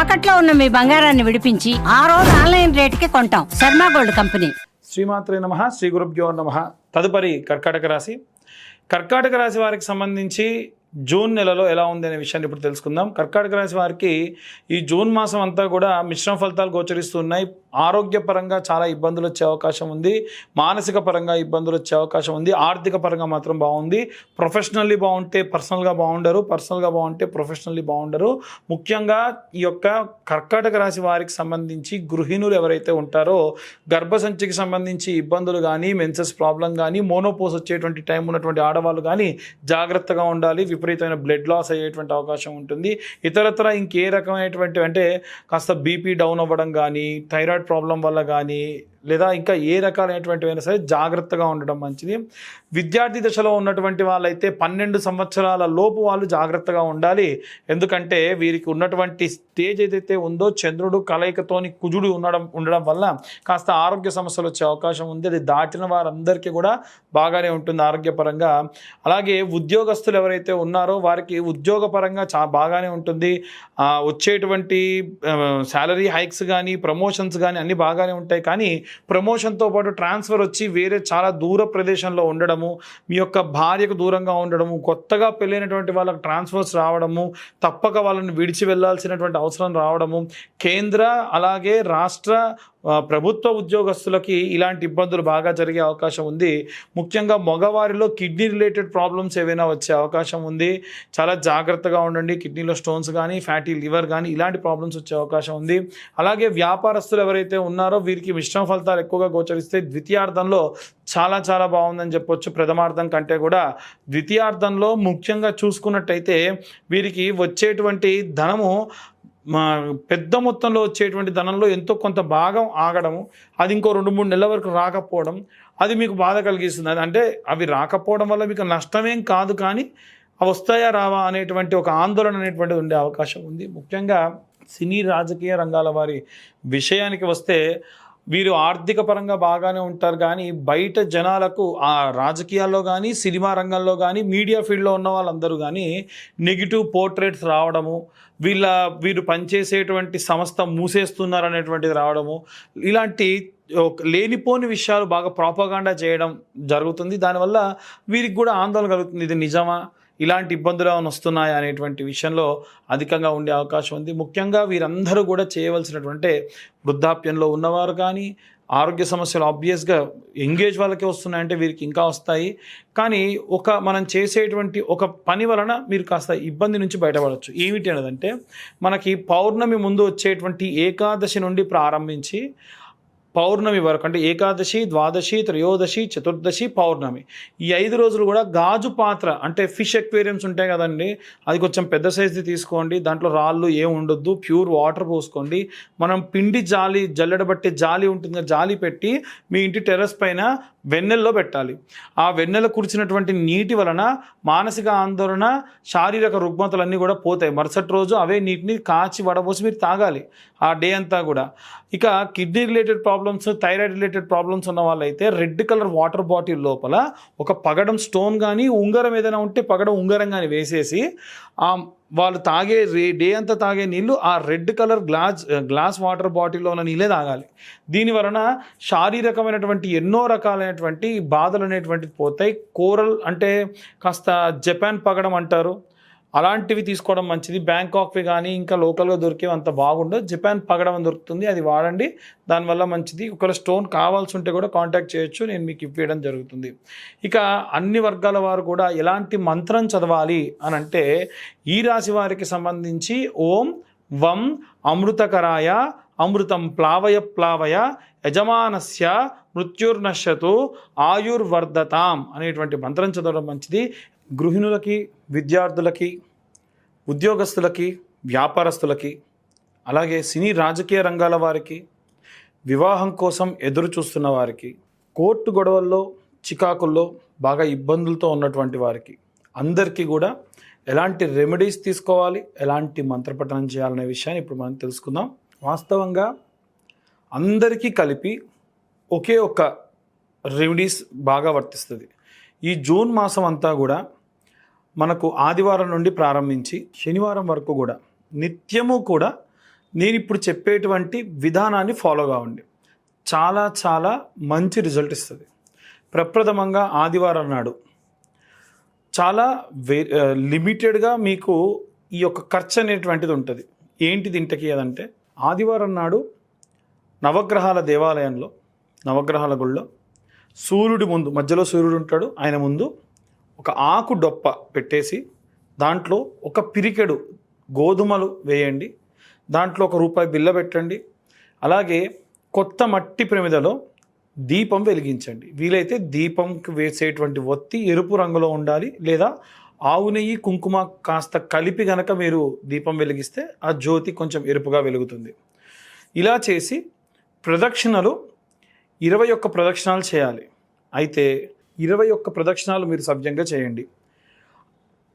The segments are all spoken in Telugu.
తాకట్లో ఉన్న మీ బంగారాన్ని విడిపించి ఆ రోజు ఆన్లైన్ రేటుకి కొంటాం. Sharma gold company. శ్రీమాత్రే నమః. శ్రీ గురుభ్యో నమః. తదుపరి కర్కాటక రాశి. కర్కాటక రాశి వారికి సంబంధించి జూన్ నెలలో ఎలా ఉంది అనే విషయాన్ని ఇప్పుడు తెలుసుకుందాం. కర్కాటక రాశి వారికి ఈ జూన్ మాసం అంతా కూడా మిశ్రమ ఫలితాలు గోచరిస్తున్నాయి. ఆరోగ్యపరంగా చాలా ఇబ్బందులు వచ్చే అవకాశం ఉంది, మానసిక పరంగా ఇబ్బందులు వచ్చే అవకాశం ఉంది, ఆర్థిక పరంగా మాత్రం బాగుంది. ప్రొఫెషనల్లీ బాగుంటే పర్సనల్గా బాగుండరు, పర్సనల్గా బాగుంటే ప్రొఫెషనల్లీ బాగుండరు. ముఖ్యంగా ఈ యొక్క కర్కాటక రాశి వారికి సంబంధించి గృహిణులు ఎవరైతే ఉంటారో గర్భసంచికి సంబంధించి ఇబ్బందులు కానీ, మెన్సెస్ ప్రాబ్లం కానీ, మోనోపోజ్ వచ్చేటువంటి టైం ఉన్నటువంటి ఆడవాళ్ళు కానీ జాగ్రత్తగా ఉండాలి. విపరీతమైన బ్లడ్ లాస్ అయ్యేటువంటి అవకాశం ఉంటుంది. ఇతరత్ర ఇంకే రకమైనటువంటి అంటే కాస్త బీపీ డౌన్ అవ్వడం కానీ, థైరాయిడ్ ప్రాబ్లం వల్ల కానీ, లేదా ఇంకా ఏ రకాలైనటువంటివైనా సరే జాగ్రత్తగా ఉండడం మంచిది. విద్యార్థి దశలో ఉన్నటువంటి వాళ్ళైతే 12 సంవత్సరాల లోపు వాళ్ళు జాగ్రత్తగా ఉండాలి. ఎందుకంటే వీరికి ఉన్నటువంటి స్టేజ్ ఏదైతే ఉందో చంద్రుడు కలయికతోని కుజుడు ఉండడం వల్ల కాస్త ఆరోగ్య సమస్యలు వచ్చే అవకాశం ఉంది. అది దాటిన వారందరికీ కూడా బాగానే ఉంటుంది ఆరోగ్యపరంగా. అలాగే ఉద్యోగస్తులు ఎవరైతే ఉన్నారో వారికి ఉద్యోగపరంగా బాగానే ఉంటుంది. వచ్చేటువంటి శాలరీ హైక్స్ కానీ, ప్రమోషన్స్ కానీ అన్నీ బాగానే ఉంటాయి. కానీ ప్రమోషన్తో పాటు ట్రాన్స్ఫర్ వచ్చి వేరే చాలా దూర ప్రదేశంలో ఉండడము, మీ యొక్క భార్యకు దూరంగా ఉండడము, కొత్తగా పెళ్ళైనటువంటి వాళ్ళకి ట్రాన్స్ఫర్స్ రావడము, తప్పక వాళ్ళని విడిచి వెళ్ళాల్సినటువంటి అవసరం రావడము, కేంద్ర అలాగే రాష్ట్ర ప్రభుత్వ ఉద్యోగస్తులకి ఇలాంటి ఇబ్బందులు బాగా జరిగే అవకాశం ఉంది. ముఖ్యంగా మగవారిలో కిడ్నీ రిలేటెడ్ ప్రాబ్లమ్స్ ఏవైనా వచ్చే అవకాశం ఉంది. చాలా జాగ్రత్తగా ఉండండి. కిడ్నీలో స్టోన్స్ కానీ, ఫ్యాటీ లివర్ కానీ ఇలాంటి ప్రాబ్లమ్స్ వచ్చే అవకాశం ఉంది. అలాగే వ్యాపారస్తులు ఎవరైతే ఉన్నారో వీరికి మిశ్రమ ఫలితాలు ఎక్కువగా గోచరిస్తే ద్వితీయార్థంలో చాలా చాలా బాగుందని చెప్పొచ్చు. ప్రథమార్థం కంటే కూడా ద్వితీయార్థంలో ముఖ్యంగా చూసుకున్నట్టయితే వీరికి వచ్చేటువంటి ధనము పెద్ద మొత్తంలో వచ్చేటువంటి ధనంలో ఎంతో కొంత భాగం ఆగడము, అది ఇంకో 2-3 నెలల వరకు రాకపోవడం, అది మీకు బాధ కలిగిస్తుంది. అంటే అవి రాకపోవడం వల్ల మీకు నష్టమేం కాదు, కానీ అవి వస్తాయా రావా అనేటువంటి ఒక ఆందోళన అనేటువంటిది ఉండే అవకాశం ఉంది. ముఖ్యంగా సినీ రాజకీయ రంగాల వారి విషయానికి వస్తే వీరు ఆర్థిక పరంగా బాగానే ఉంటారు, కానీ బయట జనాలకు ఆ రాజకీయాల్లో కానీ, సినిమా రంగంలో కానీ, మీడియా ఫీల్డ్లో ఉన్న వాళ్ళందరూ కానీ నెగిటివ్ పోర్ట్రేట్స్ రావడము, వీరు పనిచేసేటువంటి సంస్థ మూసేస్తున్నారు అనేటువంటిది రావడము, ఇలాంటి లేనిపోని విషయాలు బాగా ప్రాపగాండా చేయడం జరుగుతుంది. దానివల్ల వీరికి కూడా ఆందోళన కలుగుతుంది. ఇది నిజమా, ఇలాంటి ఇబ్బందులు ఏమైనా వస్తున్నాయా అనేటువంటి విషయంలో అధికంగా ఉండే అవకాశం ఉంది. ముఖ్యంగా వీరందరూ కూడా చేయవలసినటువంటి వృద్ధాప్యంలో ఉన్నవారు కానీ, ఆరోగ్య సమస్యలు ఆబ్వియస్గా ఎంగేజ్ వాళ్ళకే వస్తున్నాయంటే వీరికి ఇంకా వస్తాయి. కానీ మనం చేసేటువంటి ఒక పని వలన మీరు కాస్త ఇబ్బంది నుంచి బయటపడవచ్చు. ఏమిటి అన్నదంటే మనకి పౌర్ణమి ముందు వచ్చేటువంటి ఏకాదశి నుండి ప్రారంభించి పౌర్ణమి వరకు, అంటే ఏకాదశి, ద్వాదశి, త్రయోదశి, చతుర్దశి, పౌర్ణమి, ఈ 5 రోజులు కూడా గాజు పాత్ర అంటే ఫిష్ ఎక్వేరియంస్ ఉంటాయి కదండి, అది కొంచెం పెద్ద సైజుది తీసుకోండి. దాంట్లో రాళ్ళు ఏం ఉండొద్దు, ప్యూర్ వాటర్ పోసుకోండి. మనం పిండి జాలి, జల్లెడబట్టే జాలి ఉంటుంది, జాలి పెట్టి మీ ఇంటి టెర్రస్ పైన వెన్నెల్లో పెట్టాలి. ఆ వెన్నెల కురిచినటువంటి నీటి వలన మానసిక ఆందోళన, శారీరక రుగ్మతలన్నీ కూడా పోతాయి. మరుసటి రోజు అవే నీటిని కాచి వడబోసి మీరు తాగాలి ఆ డే అంతా కూడా. ఇక kidney related problems, thyroid related problems ఉన్న వాళ్ళైతే రెడ్ కలర్ వాటర్ బాటిల్ లోపల ఒక పగడం స్టోన్ కానీ, ఉంగరం ఏదైనా ఉంటే పగడం ఉంగరం కానీ వేసేసి వాళ్ళు తాగే డే అంతా తాగే నీళ్ళు ఆ రెడ్ కలర్ గ్లాస్ వాటర్ బాటిల్లో ఉన్న నీళ్ళే తాగాలి. దీని వలన శారీరకమైనటువంటి ఎన్నో రకాలైనటువంటి బాధలు అనేటువంటివి పోతాయి. కోరల్ అంటే కాస్త జపాన్ పగడం అంటారు, అలాంటివి తీసుకోవడం మంచిది. బ్యాంకాక్వి కానీ ఇంకా లోకల్గా దొరికేవి అంత బాగుండదు. జపాన్ పగడం అని దొరుకుతుంది, అది వాడండి, దానివల్ల మంచిది. ఒకవేళ స్టోన్ కావాల్సి ఉంటే కూడా కాంటాక్ట్ చేయొచ్చు, నేను మీకు ఇవ్వడం జరుగుతుంది. ఇక అన్ని వర్గాల వారు కూడా ఎలాంటి మంత్రం చదవాలి అని అంటే ఈ రాశి వారికి సంబంధించి ఓం వం అమృతకరాయ అమృతం ప్లావయ ప్లావయ యజమానస్య మృత్యుర్నశ్యతు ఆయుర్వర్ధతాం అనేటువంటి మంత్రం చదవడం మంచిది. గృహిణులకి, విద్యార్థులకి, ఉద్యోగస్తులకి, వ్యాపారస్తులకి, అలాగే సినీ రాజకీయ రంగాల వారికి, వివాహం కోసం ఎదురు చూస్తున్న వారికి, కోర్టు గొడవల్లో, చికాకుల్లో బాగా ఇబ్బందులతో ఉన్నటువంటి వారికి అందరికీ కూడా ఎలాంటి రెమెడీస్ తీసుకోవాలి, ఎలాంటి మంత్రపఠనం చేయాలనే విషయాన్ని ఇప్పుడు మనం తెలుసుకుందాం. వాస్తవంగా అందరికీ కలిపి ఒకే ఒక్క రెమెడీస్ బాగా వర్తిస్తుంది. ఈ జూన్ మాసం అంతా కూడా మనకు ఆదివారం నుండి ప్రారంభించి శనివారం వరకు కూడా నిత్యము కూడా నేను ఇప్పుడు చెప్పేటువంటి విధానాన్ని ఫాలో కావండి. చాలా చాలా మంచి రిజల్ట్ ఇస్తుంది. ప్రప్రథమంగా ఆదివారం నాడు చాలా లిమిటెడ్గా మీకు ఈ యొక్క ఖర్చు అనేటువంటిది ఉంటుంది. ఏంటిది ఇంతకీ అదంటే, ఆదివారం నాడు నవగ్రహాల దేవాలయంలో, నవగ్రహాల గుళ్ళో సూర్యుడి ముందు, మధ్యలో సూర్యుడు ఉంటాడు, ఆయన ముందు ఒక ఆకు డొప్ప పెట్టేసి దాంట్లో ఒక పిరికెడు గోధుమలు వేయండి. దాంట్లో ₹1 బిల్ల పెట్టండి. అలాగే కొత్త మట్టి ప్రమిదలో దీపం వెలిగించండి. వీలైతే దీపంకి వేసేటువంటి ఒత్తి ఎరుపు రంగులో ఉండాలి, లేదా ఆవు నెయ్యి కుంకుమ కాస్త కలిపి గనక మీరు దీపం వెలిగిస్తే ఆ జ్యోతి కొంచెం ఎరుపుగా వెలుగుతుంది. ఇలా చేసి ప్రదక్షిణలు 21 ప్రదక్షిణాలు చేయాలి. అయితే 21 ప్రదక్షిణాలు మీరు సవ్యంగా చేయండి.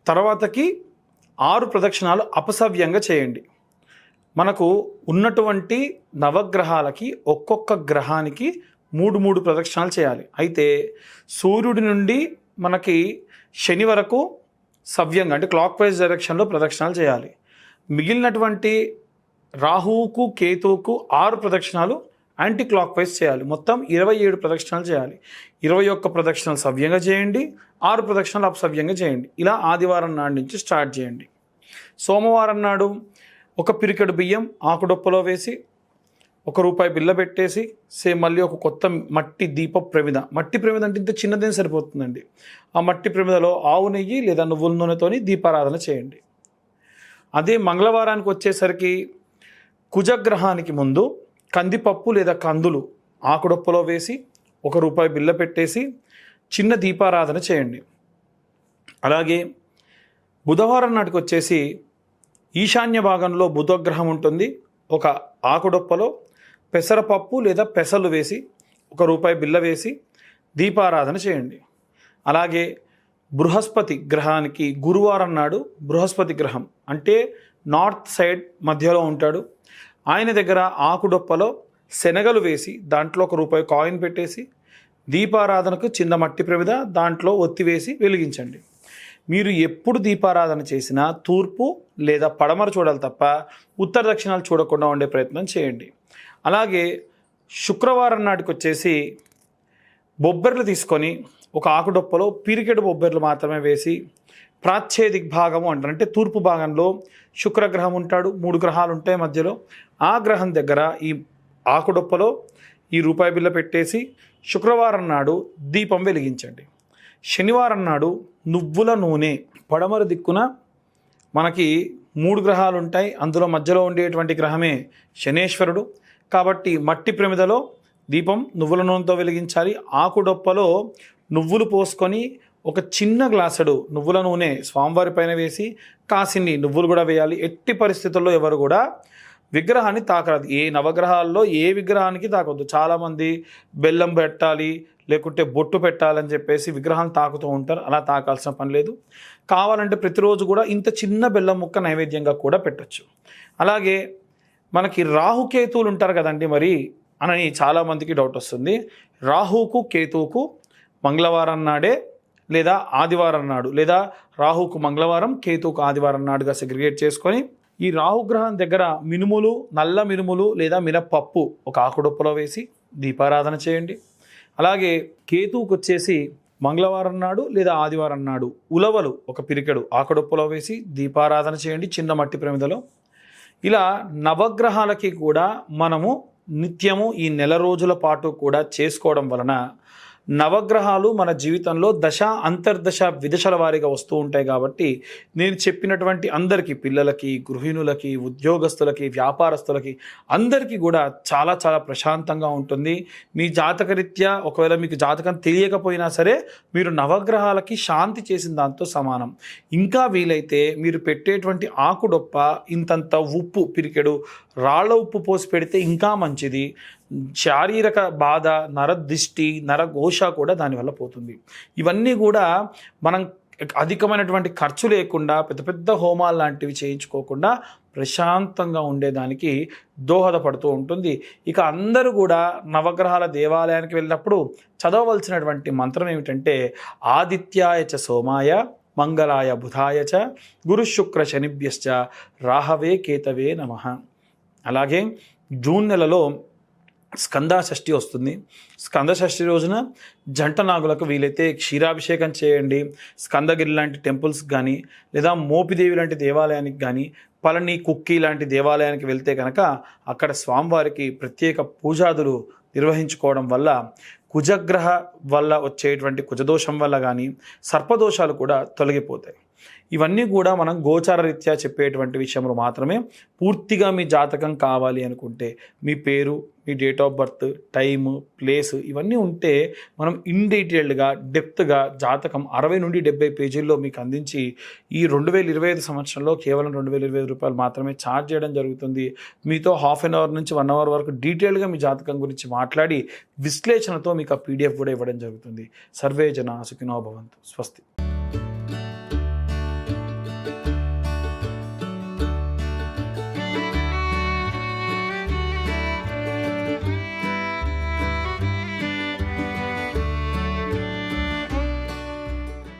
తర్వాతకి 6 ప్రదక్షిణాలు అపసవ్యంగా చేయండి. మనకు ఉన్నటువంటి నవగ్రహాలకి ఒక్కొక్క గ్రహానికి 3 ప్రదక్షిణాలు చేయాలి. అయితే సూర్యుడి నుండి మనకి శని వరకు సవ్యంగా, అంటే క్లాక్ వైజ్ డైరెక్షన్లో ప్రదక్షిణాలు చేయాలి. మిగిలినటువంటి రాహువుకు కేతువుకు 6 ప్రదక్షిణాలు యాంటీ క్లాక్ వైజ్ చేయాలి. మొత్తం 27 ప్రదక్షిణాలు చేయాలి. 21 ప్రదక్షిణాలు సవ్యంగా చేయండి, 6 ప్రదక్షిణాలు అపసవ్యంగా చేయండి. ఇలా ఆదివారం నాడు నుంచి స్టార్ట్ చేయండి. సోమవారం నాడు ఒక పిరికెడు బియ్యం ఆకుడొప్పలో వేసి ₹1 బిల్ల పెట్టేసి మళ్ళీ ఒక కొత్త మట్టి దీప ప్రమిద, మట్టి ప్రమిద అంటే ఇంత చిన్నదేం సరిపోతుందండి. ఆ మట్టి ప్రమిదలో ఆవు నెయ్యి లేదా నువ్వుల నూనెతోని దీపారాధన చేయండి. అదే మంగళవారానికి వచ్చేసరికి కుజగ్రహానికి ముందు కందిపప్పు లేదా కందులు ఆకుడొప్పలో వేసి ₹1 బిల్ల పెట్టేసి చిన్న దీపారాధన చేయండి. అలాగే బుధవారం నాటికి వచ్చేసి ఈశాన్య భాగంలో బుధగ్రహం ఉంటుంది. ఒక ఆకుడొప్పలో పెసరపప్పు లేదా పెసలు వేసి ₹1 బిల్ల వేసి దీపారాధన చేయండి. అలాగే బృహస్పతి గ్రహానికి గురువారం నాడు బృహస్పతి గ్రహం అంటే నార్త్ సైడ్ మధ్యలో ఉంటాడు. ఆయన దగ్గర ఆకుడొప్పలో శనగలు వేసి దాంట్లో ₹1 కాయిన్ పెట్టేసి దీపారాధనకు చిన్న మట్టి ప్రమిద దాంట్లో ఒత్తి వేసి వెలిగించండి. మీరు ఎప్పుడు దీపారాధన చేసినా తూర్పు లేదా పడమర చూడాలి తప్ప ఉత్తర దక్షిణాలు చూడకుండా ఉండే ప్రయత్నం చేయండి. అలాగే శుక్రవారం నాటికి వచ్చేసి బొబ్బెర్లు తీసుకొని ఒక ఆకుడొప్పలో పిరికెడు బొబ్బెర్లు మాత్రమే వేసి ప్రాచ్య దిగ్భాగము అంటారు, అంటే తూర్పు భాగంలో శుక్రగ్రహం ఉంటాడు, 3 గ్రహాలు ఉంటాయి మధ్యలో. ఆ గ్రహం దగ్గర ఈ ఆకుడొప్పలో ఈ ₹1 బిల్ల పెట్టేసి శుక్రవారం నాడు దీపం వెలిగించండి. శనివారం నాడు నువ్వుల నూనె, పడమర దిక్కున మనకి 3 గ్రహాలు ఉంటాయి, అందులో మధ్యలో ఉండేటువంటి గ్రహమే శనేశ్వరుడు. కాబట్టి మట్టి ప్రమిదలో దీపం నువ్వుల నూనెతో వెలిగించాలి. ఆకుడొప్పలో నువ్వులు పోసుకొని ఒక చిన్న గ్లాసుడు నువ్వుల నూనె స్వామివారి పైన వేసి కాసిన్ని నువ్వులు కూడా వేయాలి. ఎట్టి పరిస్థితుల్లో ఎవరు కూడా విగ్రహాన్ని తాకరాదు. ఏ నవగ్రహాల్లో ఏ విగ్రహానికి తాకొద్దు. చాలామంది బెల్లం పెట్టాలి లేకుంటే బొట్టు పెట్టాలని చెప్పేసి విగ్రహాన్ని తాకుతూ ఉంటారు. అలా తాకాల్సిన పని లేదు. కావాలంటే ప్రతిరోజు కూడా ఇంత చిన్న బెల్లం ముక్క నైవేద్యంగా కూడా పెట్టచ్చు. అలాగే మనకి రాహుకేతువులు ఉంటారు కదండి మరి అని చాలామందికి డౌట్ వస్తుంది. రాహుకు కేతువుకు మంగళవారం నాడే లేదా ఆదివారం నాడు, లేదా రాహుకు మంగళవారం కేతువుకు ఆదివారం నాడుగా సెగ్రిగేట్ చేసుకొని ఈ రాహుగ్రహం దగ్గర మినుములు, నల్ల మినుములు లేదా మినపప్పు ఒక ఆకుడొప్పలో వేసి దీపారాధన చేయండి. అలాగే కేతువుకు వచ్చేసి మంగళవారం నాడు లేదా ఆదివారం నాడు ఉలవలు ఒక పిరికెడు ఆకుడొప్పలో వేసి దీపారాధన చేయండి చిన్న మట్టి ప్రమిదలో. ఇలా నవగ్రహాలకి కూడా మనము నిత్యము ఈ నెల రోజుల పాటు కూడా చేసుకోవడం వలన నవగ్రహాలు మన జీవితంలో దశ అంతర్దశ విదశల వారీగా వస్తూ ఉంటాయి. కాబట్టి నేను చెప్పినటువంటి అందరికీ, పిల్లలకి, గృహిణులకి, ఉద్యోగస్తులకి, వ్యాపారస్తులకి అందరికీ కూడా చాలా చాలా ప్రశాంతంగా ఉంటుంది. మీ జాతకరీత్యా ఒకవేళ మీకు జాతకం తెలియకపోయినా సరే మీరు నవగ్రహాలకి శాంతి చేసిన దాంతో సమానం. ఇంకా వీలైతే మీరు పెట్టేటువంటి ఆకుడొప్ప ఇంతంత ఉప్పు, పిరికెడు రాళ్ల ఉప్పు పోసి పెడితే ఇంకా మంచిది. శారీరక బాధ, నరదిష్టి, నరఘోష కూడా దానివల్ల పోతుంది. ఇవన్నీ కూడా మనం అధికమైనటువంటి ఖర్చు లేకుండా పెద్ద పెద్ద హోమాలు లాంటివి చేయించుకోకుండా ప్రశాంతంగా ఉండేదానికి దోహదపడుతూ ఉంటుంది. ఇక అందరూ కూడా నవగ్రహాల దేవాలయానికి వెళ్ళినప్పుడు చదవవలసినటువంటి మంత్రం ఏమిటంటే ఆదిత్యాయ చ సోమాయ మంగళాయ బుధాయ చ గురు శుక్ర శనిభ్యశ్చ రాహవే కేతవే నమః అలాగే జూన్ నెలలో స్కందషష్ఠి వస్తుంది. స్కందషష్ఠి రోజున జంట నాగులకు వీలైతే క్షీరాభిషేకం చేయండి. స్కందగిరి లాంటి టెంపుల్స్ కానీ లేదా మోపిదేవి లాంటి దేవాలయానికి కానీ పళని కుక్కి లాంటి దేవాలయానికి వెళ్తే కనుక అక్కడ స్వామివారికి ప్రత్యేక పూజాదులు నిర్వహించుకోవడం వల్ల కుజగ్రహ వల్ల వచ్చేటువంటి కుజదోషం వల్ల కానీ సర్పదోషాలు కూడా తొలగిపోతాయి. ఇవన్నీ కూడా మనం గోచార రీత్యా చెప్పేటువంటి విషయంలో మాత్రమే. పూర్తిగా మీ జాతకం కావాలి అనుకుంటే మీ పేరు, మీ date of birth, time, place ఇవన్నీ ఉంటే మనం ఇన్ డీటెయిల్డ్గా డెప్త్గా జాతకం 60 నుండి 70 పేజీల్లో మీకు అందించి ఈ 2025 సంవత్సరంలో కేవలం 2025 రూపాయలు మాత్రమే ఛార్జ్ చేయడం జరుగుతుంది. మీతో హాఫ్ అన్ అవర్ నుంచి 1 అవర్ వరకు డీటెయిల్గా మీ జాతకం గురించి మాట్లాడి విశ్లేషణతో మీకు ఆ PDF కూడా ఇవ్వడం జరుగుతుంది. సర్వే జన సుఖినో భవంతు. స్వస్తి.